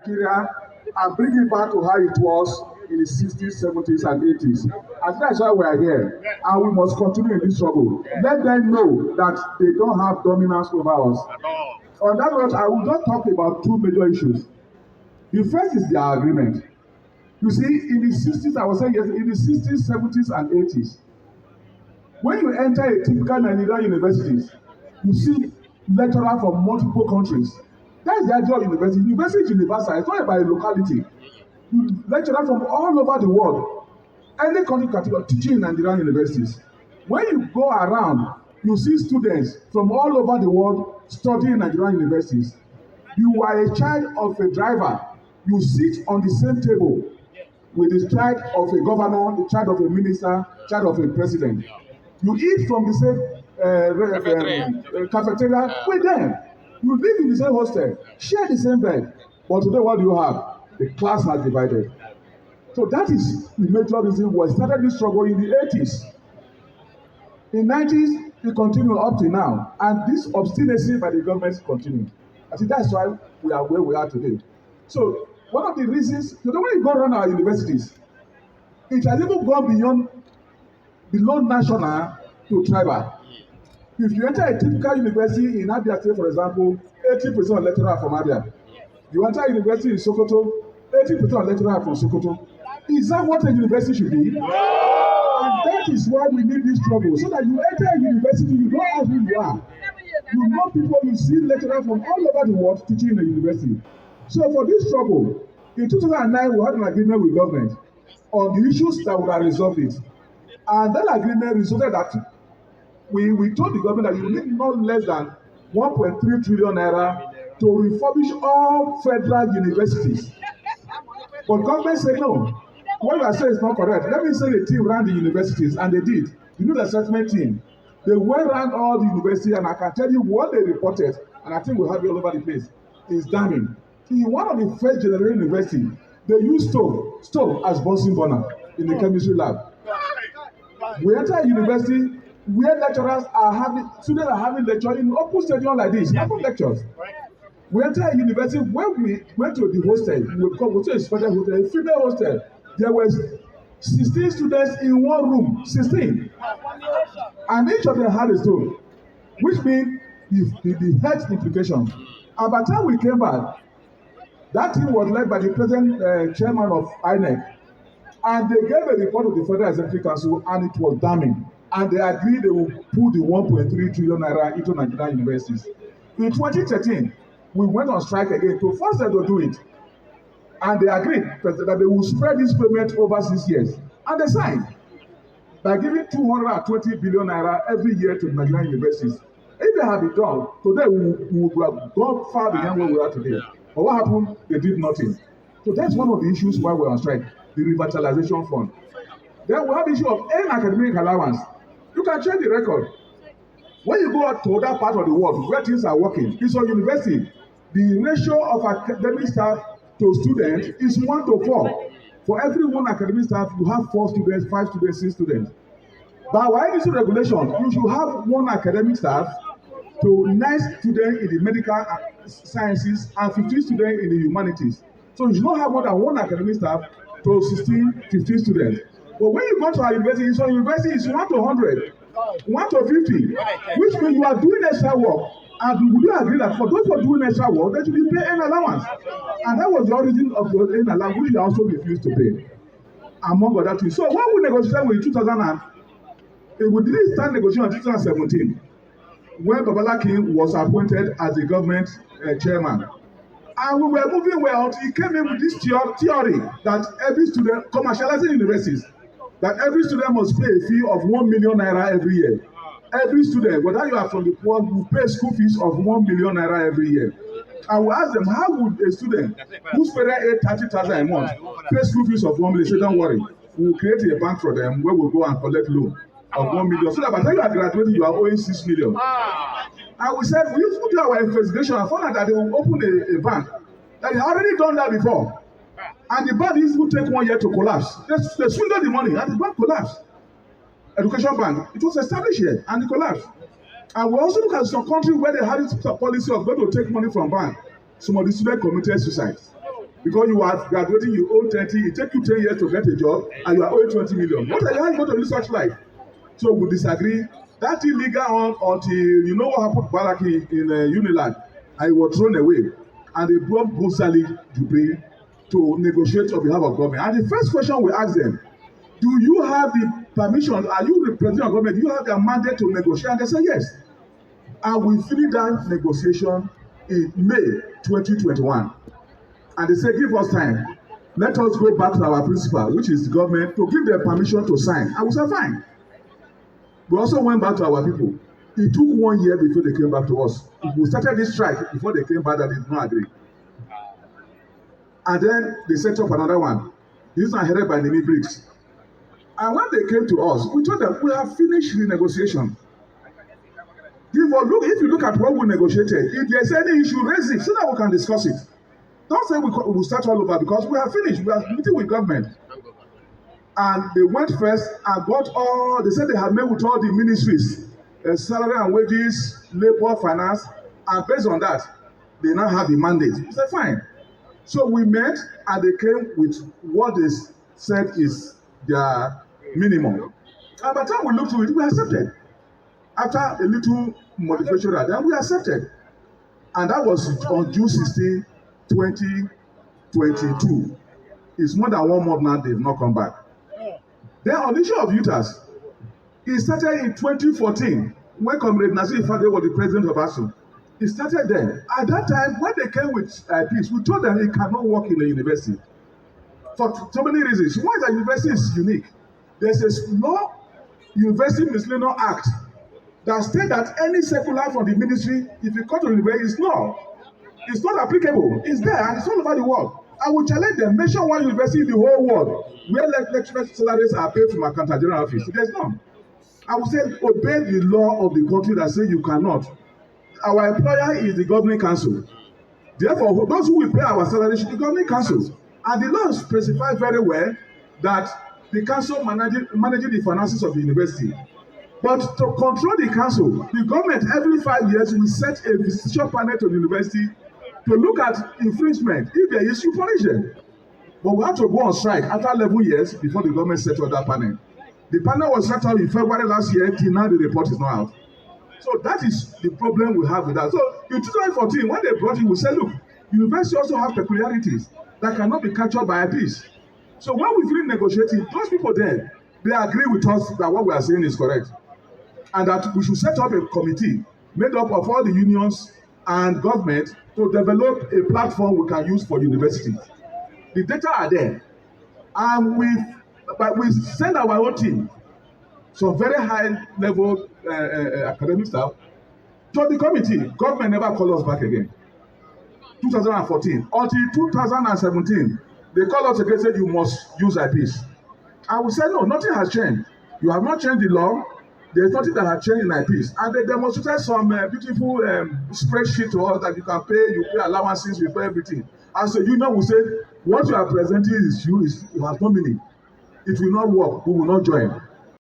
Nigeria and bring it back to how it was in the 60s, 70s, and 80s. And that's why we are here. And we must continue in this struggle. Let them know that they don't have dominance over us. On that note, I will just talk about two major issues. The first is their agreement. You see, in the 60s, I was saying yes, in the 60s, 70s, and 80s, when you enter a typical Nigerian universities, you see lecturers from multiple countries. That is the idea of university. University is universal. It's not about a locality. You lecturers from all over the world, any country category teaching in Nigerian universities. When you go around, you see students from all over the world studying in Nigerian universities. You are a child of a driver. You sit on the same table with the child of a governor, the child of a minister, child of a president. You eat from the same cafeteria with them. You live in the same hostel, share the same bed. But today, what do you have? The class has divided. So that is the major reason why we started this struggle in the 80s. In the 90s, it continued up to now. And this obstinacy by the government continued. I think that's why we are where we are today. So one of the reasons, when you go around our universities, it has even gone below national to tribal. If you enter a typical university in Abia State, for example, 80% of lecturers are from Abia. You enter a university in Sokoto, 80% of lecturers are from Sokoto. Is that what a university should be? And that is why we need this struggle, so that you enter a university, you don't ask who you are. You know people, you see lecturers from all over the world teaching in the university. So for this struggle, in 2009, we had an agreement with government on the issues that would have resolved it. And that agreement resulted that we told the government that you need not less than 1.3 trillion naira to refurbish all federal universities. But government said no. What you are saying is not correct. Let me say the team ran the universities, and they did. You know the assessment team. They went around all the universities, and I can tell you what they reported, and I think we have it all over the place, is damning. In one of the first generation universities, they used stove as Bunsen burner in the chemistry lab. We enter a university where students are having lectures in open stadium like this, open lectures. We enter a university, when we went to the hostel, we to a special hostel, a female hostel. There were 16 students in one room, 16. And each of them had a stove, which means the health implication. And by the time we came back, that team was led by the present chairman of INEC. And they gave a report to the Federal Executive Council, and it was damning. And they agreed they will put the 1.3 trillion naira into Nigerian universities. In 2013, we went on strike again to force them to do it. And they agreed that they will spread this payment over 6 years. And they signed by giving 220 billion naira every year to Nigerian universities. If they had been done, today we would have gone far beyond where we are today. But what happened? They did nothing. So that's one of the issues why we're on strike, the revitalization fund. Then we have the issue of earned academic allowance. You can check the record. When you go out to other parts of the world where things are working, it's on university. The ratio of academic staff to students is 1 to 4. For every one academic staff, you have 4 students, 5 students, 6 students. But by this regulation, you should have 1 academic staff to 9 students in the medical sciences and 15 students in the humanities. So you should not have more than 1 academic staff to 16, 15 students. But when you go to our university, so university is 1 to 100, 1 to 50, which means you are doing extra work. And we do agree that for those who are doing extra work, they should be paying an allowance. And that was the origin of the earned allowance, which they also refused to pay, among other things. So when we negotiated with 2000, we didn't start negotiation in 2017, when Babala King was appointed as the government chairman. And we were moving well. He came in with this theory that every student, commercializing universities, that every student must pay a fee of 1 million naira every year. Every student, whether you are from the poor, will pay school fees of 1 million naira every year. And we ask them, how would a student who's paying 30,000 a month pay school fees of 1 million? They say, don't worry, we will create a bank for them where we'll go and collect loan of 1 million. So that by the time you are graduating, you are owing 6 million. And we said, we do our investigation and found out that they will open a bank. That they already done that before. And the bank will take 1 year to collapse. They swindled the money and the bank collapsed. Education bank, it was established here and it collapsed. And we also look at some countries where they had this policy of going to take money from bank. Some of the students committed suicide. Because you are graduating, you owe 30, it takes you 10 years to get a job, and you are owing 20 million. What are you going to do such life? So we disagree. That illegal on until you know what happened to Baraki in Unilag, and he was thrown away. And they brought Busali Jubri to negotiate on behalf of government. And the first question we asked them, do you have the permission? Are you representing our government? Do you have the mandate to negotiate? And they said yes. And we finished that negotiation in May 2021. And they said, give us time. Let us go back to our principal, which is the government, to give them permission to sign. And we said, fine. We also went back to our people. It took 1 year before they came back to us. We started this strike before they came back, that they did not agree. And then they set up another one. This one headed by Nimi Briggs. And when they came to us, we told them, we have finished the negotiation. If you look at what we negotiated, if there's any issue, raise it so that we can discuss it. Don't say we will start all over, because we have finished. We are meeting with government. And they went first and got all, they said they had met with all the ministries, salary and wages, labor, finance, and based on that, they now have the mandate. We said, fine. So we met and they came with what they said is their minimum. And by the time we looked through it, we accepted. After a little modification, then we accepted. And that was on June 16, 2022. It's more than 1 month now, they've not come back. Then on the issue of UTAS, it started in 2014 when Comrade Nasir Ifade was the president of Assu. It started then. At that time, when they came with peace, we told them it cannot work in a university. For so many reasons. One is that university is unique. There's a law, University Miscellaneous Act, that states that any circular from the ministry, if you come to the university, it's not applicable. It's there and it's all over the world. I will challenge them. Mention one university in the whole world where lecturers' salaries are paid from a Accountant General office. There's none. I will say obey the law of the country that says you cannot. Our employer is the governing council. Therefore, those who will pay our salary should be the governing council. And the law specifies very well that the council managing the finances of the university. But to control the council, the government every 5 years will set a visitation panel to the university to look at infringement. If there is, you punish them. But we had to go on strike after 11 years before the government set up that panel. The panel was set up in February last year, till now the report is not out. So that is the problem we have with that. So in 2014, when they brought in, we said, look, university also have peculiarities that cannot be captured by a piece. So when we finish negotiating, those people there, they agree with us that what we are saying is correct. And that we should set up a committee made up of all the unions and government to develop a platform we can use for university. The data are there. And we send our own team, some very high level academic staff, to the committee. Government never called us back again. 2014 until 2017, they called us again and said you must use IPs. And we said no, nothing has changed. You have not changed the law. There's nothing that has changed in IPs. And they demonstrated some beautiful spreadsheet to us that you can pay, you pay allowances, you pay everything. And so union will say, what you are presenting is you have no meaning. It will not work, we will not join.